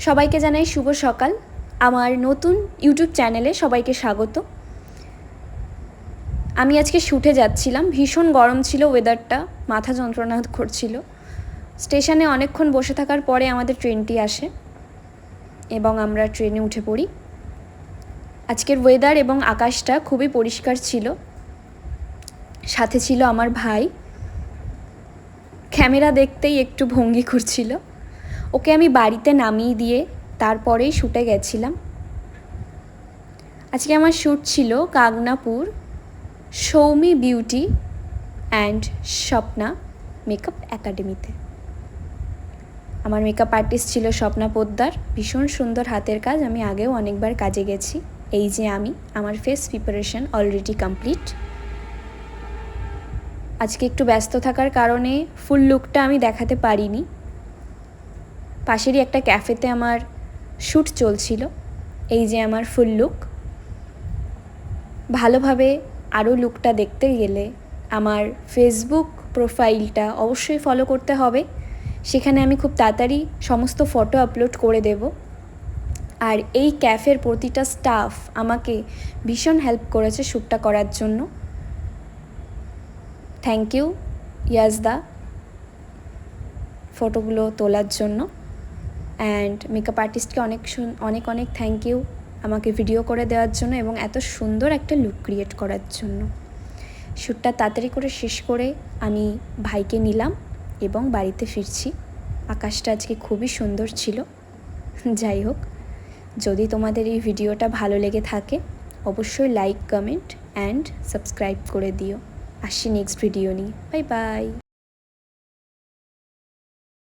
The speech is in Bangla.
সবাইকে জানাই শুভ সকাল। আমার নতুন ইউটিউব চ্যানেলে সবাইকে স্বাগত। আমি আজকে শুটে যাচ্ছিলাম, ভীষণ গরম ছিল, ওয়েদারটা মাথা যন্ত্রণা করছিল। স্টেশনে অনেকক্ষণ বসে থাকার পরে আমাদের ট্রেনটি আসে এবং আমরা ট্রেনে উঠে পড়ি। আজকের ওয়েদার এবং আকাশটা খুবই পরিষ্কার ছিল। সাথে ছিল আমার ভাই, ক্যামেরা দেখতেই একটু ভঙ্গি করছিল। ওকে আমি বাড়িতে নামিয়ে দিয়ে তারপরেই শুটে গেছিলাম। আজকে আমার শ্যুট ছিল Kagnapur Soumi beauty and Swapna makeup একাডেমিতে। আমার মেকআপ আর্টিস্ট ছিল স্বপ্না পোদ্দার, ভীষণ সুন্দর হাতের কাজ। আমি আগেও অনেকবার কাজে গেছি। এই যে আমার ফেস প্রিপারেশন অলরেডি কমপ্লিট। আজকে একটু ব্যস্ত থাকার কারণে ফুল লুকটা আমি দেখাতে পারিনি। পাশেরই একটা ক্যাফেতে আমার শ্যুট চলছিল। এই যে আমার ফুল লুক। ভালোভাবে আরও লুকটা দেখতে গেলে আমার ফেসবুক প্রোফাইলটা অবশ্যই ফলো করতে হবে। সেখানে আমি খুব তাড়াতাড়ি সমস্ত ফটো আপলোড করে দেব। আর এই ক্যাফের প্রতিটা স্টাফ আমাকে ভীষণ হেল্প করেছে শ্যুটটা করার জন্য। থ্যাংক ইউ ইয়াজদা ফটোগুলো তোলার জন্য। অ্যান্ড মেকআপ আর্টিস্টকে অনেক অনেক থ্যাংক ইউ আমাকে ভিডিও করে দেওয়ার জন্য এবং এত সুন্দর একটা লুক ক্রিয়েট করার জন্য। শ্যুটটা তাড়াতাড়ি করে শেষ করে আমি ভাইকে নিলাম এবং বাড়িতে ফিরছি। আকাশটা আজকে খুবই সুন্দর ছিল। যাই হোক, যদি তোমাদের এই ভিডিওটা ভালো লেগে থাকে অবশ্যই লাইক, কমেন্ট অ্যান্ড সাবস্ক্রাইব করে দিও। আসছি নেক্সট ভিডিও নিয়ে। Bye bye.